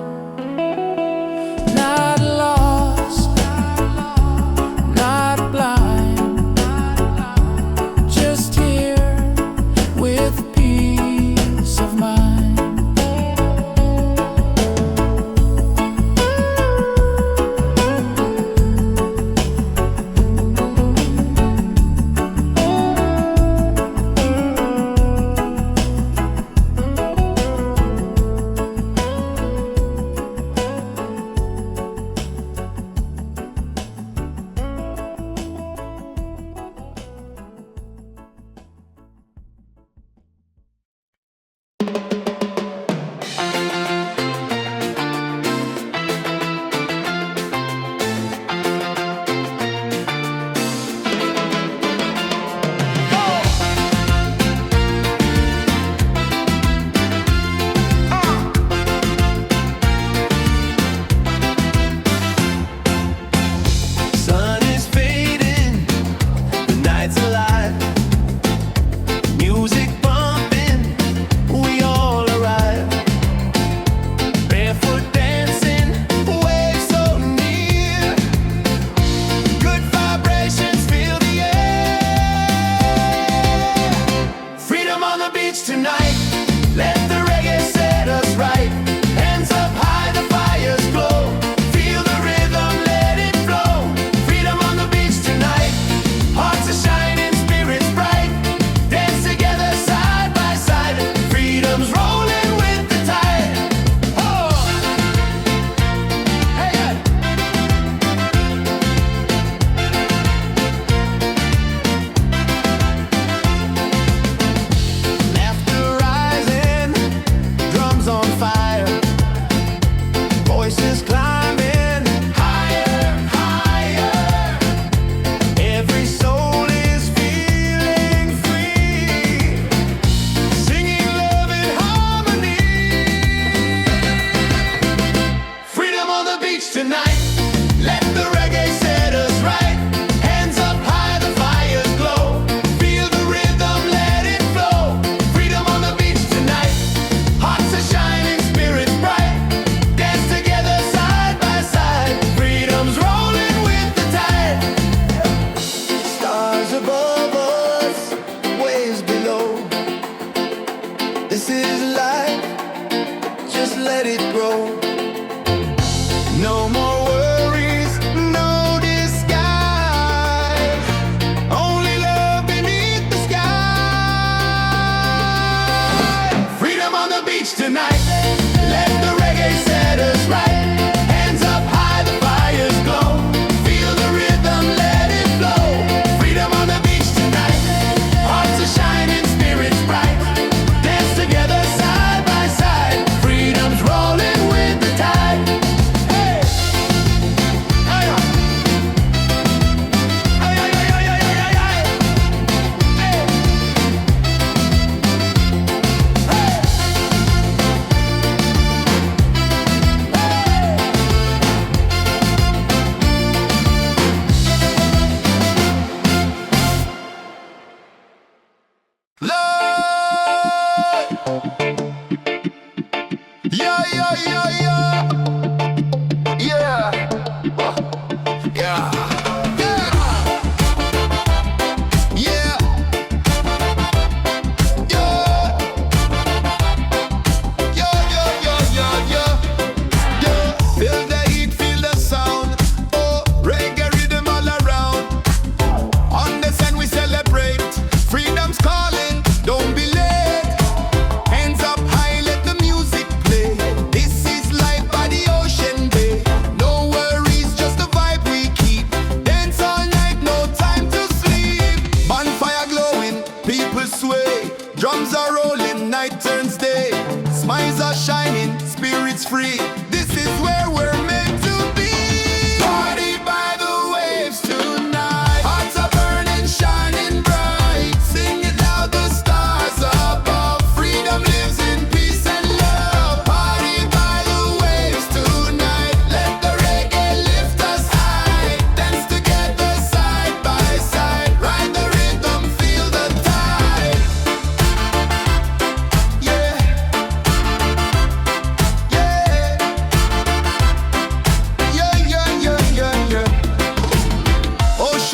Not lost, not blind, just here with peace of mind.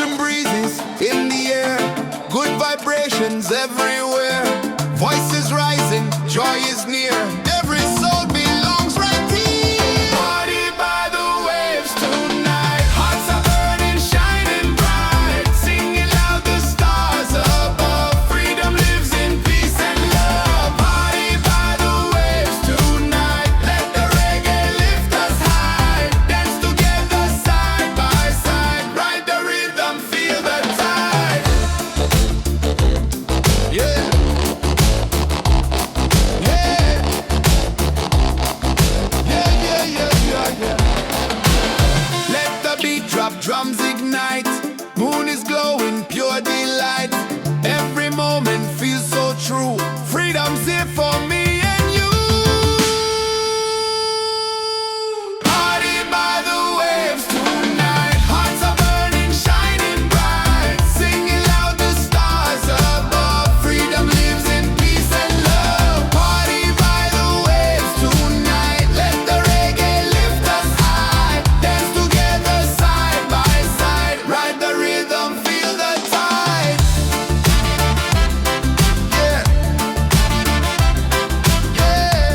Ocean breezes in the air, good vibrations everywhere. Voices rising, joy is near. Every soul belongs right here. Party by the waves tonight. Hearts are burning, shining bright. Singing loud, the stars above. Freedom lives in peace and love. Party by the waves tonight. Let the reggae lift us high. Dance together side by side. Ride the rhythm, feel the tide. Yeah. Let the beat drop, drums ignite. Moon is glowing, pure delight. Every moment feels so true. Freedom's here for me and you. Party by the waves tonight. Hearts are burning, shining bright. Singing loud, the stars above. Freedom lives in peace and love. Party by the waves tonight. Let the reggae lift us high. Dance together side by side. Ride the rhythm, feel the tide. Yeah. Yeah. Yeah.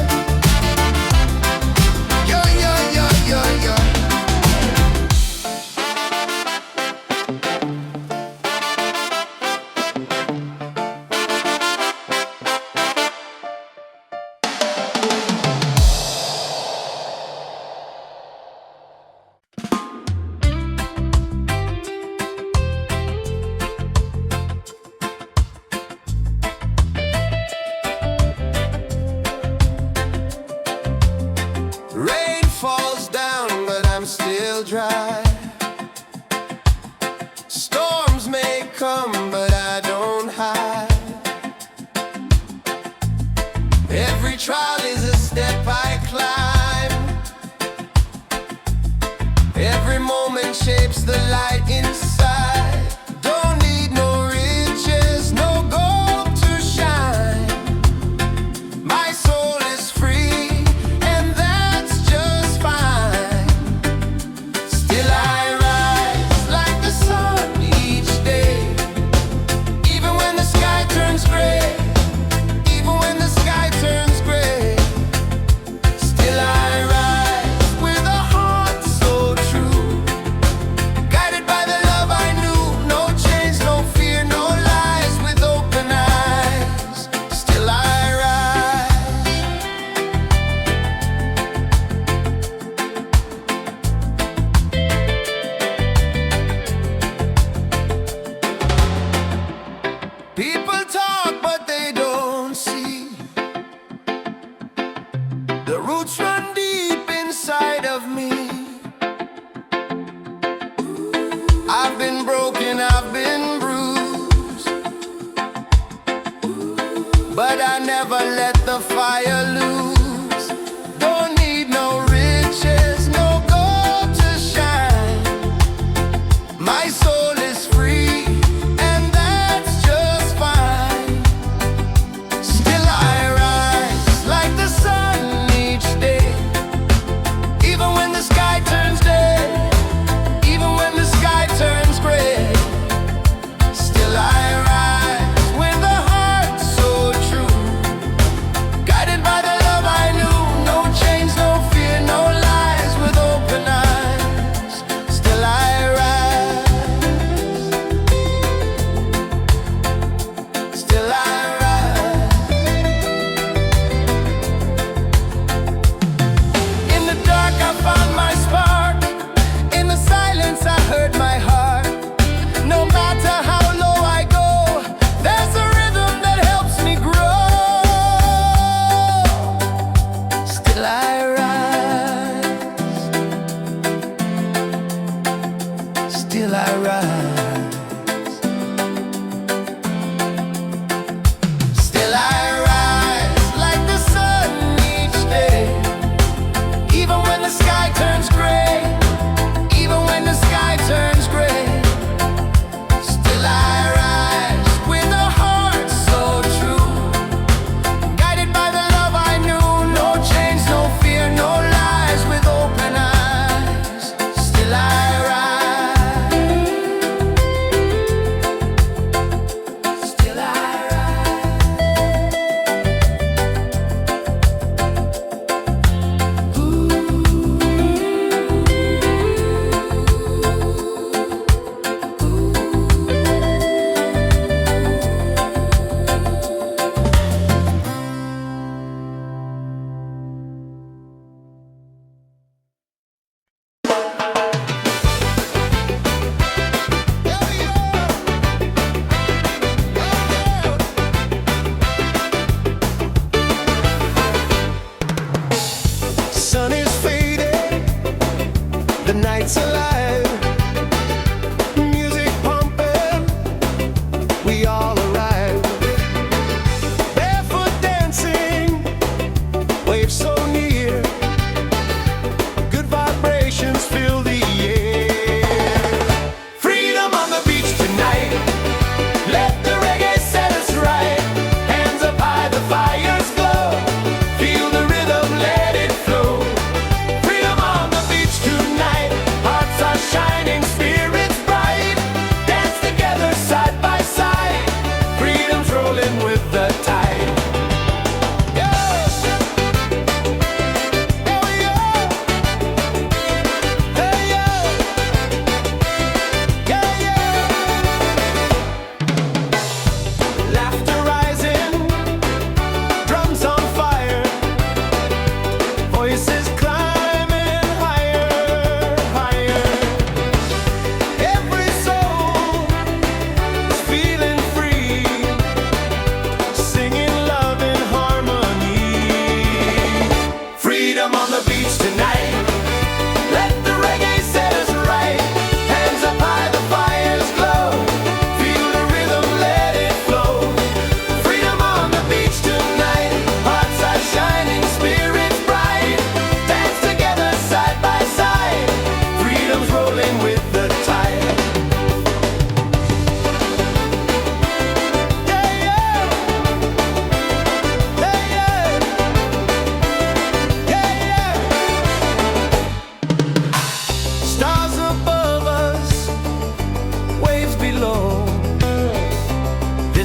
Rain falls down, but I'm still dry. Storms may come, but I don't hide. Every trial is a step I climb. Every moment shapes the light inside. Don't need no riches, no gold to shine. My soul is free, and that's just fine. Still I rise like the sun each day. Even when the sky turns gray, even when the sky turns gray. Still I rise with a heart so true. Guided by the love I knew. No chains, no fear, no lies. With open eyes, still I rise. People talk, but they don't see. The roots run deep inside of me. I've been broken, I've been bruised, but I never let the fire lose. Don't need no riches, no gold to shine. My soul is free, and that's just fine. Still I rise like the sun each day. Even when the sky turns day, even when the sky turns gray. Still I rise with a heart so true. Guided by the love I knew. No chains, no fear, no lies. With open eyes, still I rise.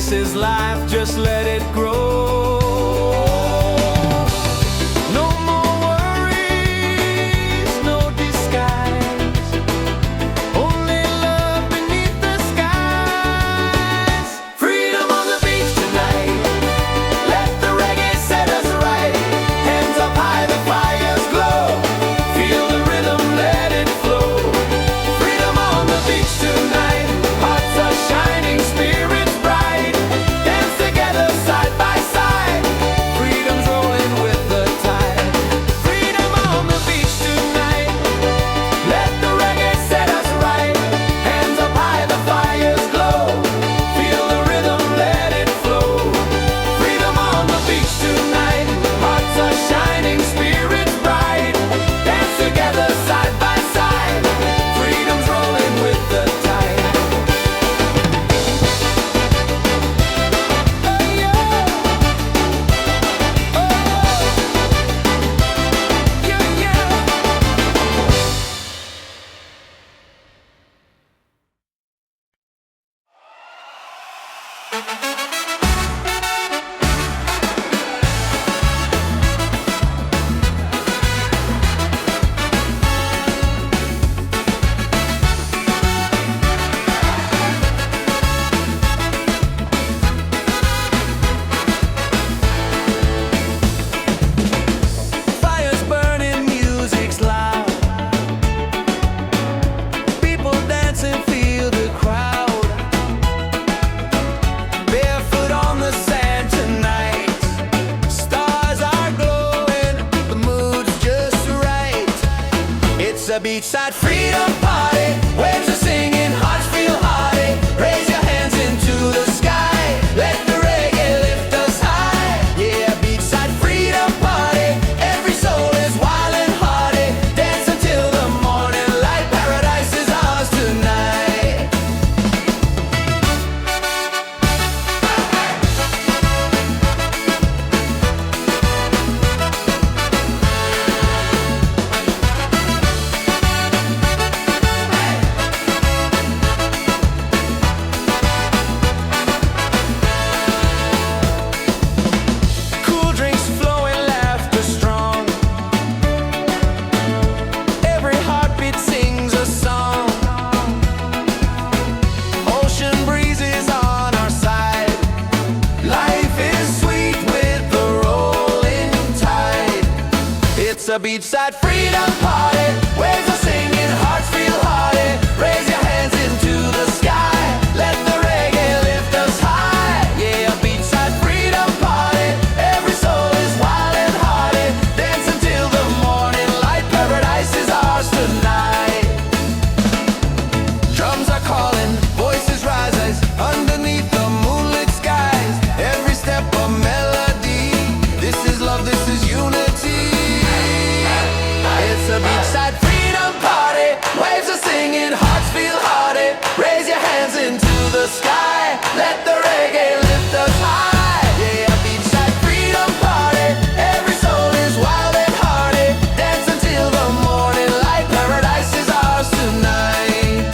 This is life, just let it grow. No more worries, no disguise. Only love beneath the skies. Freedom on the beach tonight. Let the reggae set us right. Hands up high, the fires glow. Feel the rhythm, let it flow. Freedom on the beach tonight. Hearts are shining, spirits bright. Dance together side by side. Freedom's rolling with the tide. Freedom on the beach tonight. Let the reggae set us right. Hands up high, the fires glow. Feel the rhythm, let it flow. Freedom on the beach tonight. Hearts are shining, spirits bright. Dance together side by side. Freedom's rolling with the tide. Fire's burning, music's loud. People dancing, feel the crowd. Barefoot on the sand tonight. Stars are glowing, the mood's just right. It's a beachside freedom party. Waves are singing, hearts feel hearty. Raise your hands into the sky. Let the reggae lift us high. Yeah, beachside freedom party. Every soul is wild and hearty. Dance until the morning light. Paradise is ours tonight. Cool drinks flowing, laughter strong. Every heartbeat sings a song. Ocean breezes on our side. Life is sweet with the rolling tide. It's a beachside freedom party. Waves are singing, hearts feel hearty. Raise your hands into the sky. Let the reggae lift us high. Yeah, a beachside freedom party. Every soul is wild and hearty. Dance until the morning light. Paradise is ours tonight. Drums are calling, voices rise underneath the moonlit skies. Every step a melody. This is love, this is unity. It's a beachside freedom party. Waves are singing, hearts feel hearty. Raise your hands into the sky. Let the reggae lift us high. Yeah, a beachside freedom party. Every soul is wild and hearty. Dance until the morning light. Paradise is ours tonight.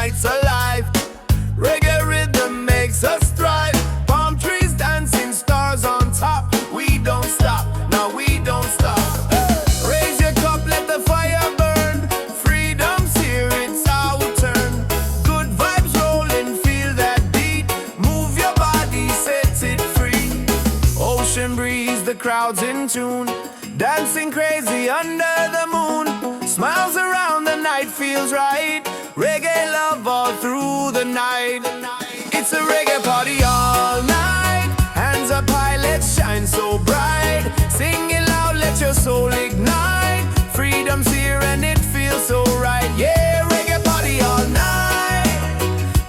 night's alive. Reggae rhythm makes us thrive. Palm trees dancing, stars on top. We don't stop, no we don't stop. Raise your cup, let the fire burn. Freedom's here, it's our turn. Good vibes rolling, feel that beat. Move your body, set it free. Ocean breeze, the crowd's in tune. Dancing crazy under the moon. Smiles around, the night feels right. Reggae love all through the night. It's a reggae party all night. Hands up high, let's shine so bright. Sing it loud, let your soul ignite. Freedom's here and it feels so right. Yeah, reggae party all night.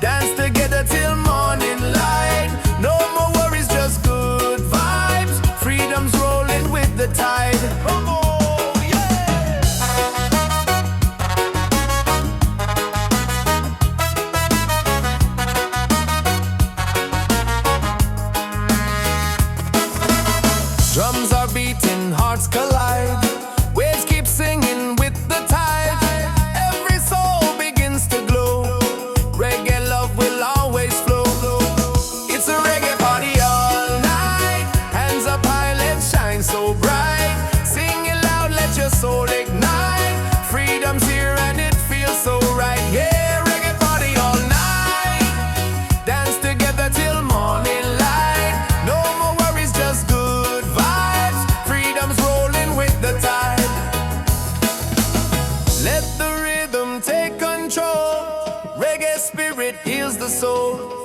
Dance together till morning light. No more worries, just good vibes. Freedom's rolling with the tide. Come on. Drums are beating, hearts collide. Waves keep singing with the tide. Every soul begins to glow. Reggae love will always flow. It's a reggae party all night. Hands up high, let's shine so bright. Sing it loud, let your soul ignite. Freedom's here and it feels so right. Yeah, reggae party all night. Dance together till morning light. No more worries, just good vibes. Freedom's rolling with the tide. Let the rhythm take control. Reggae spirit heals the soul.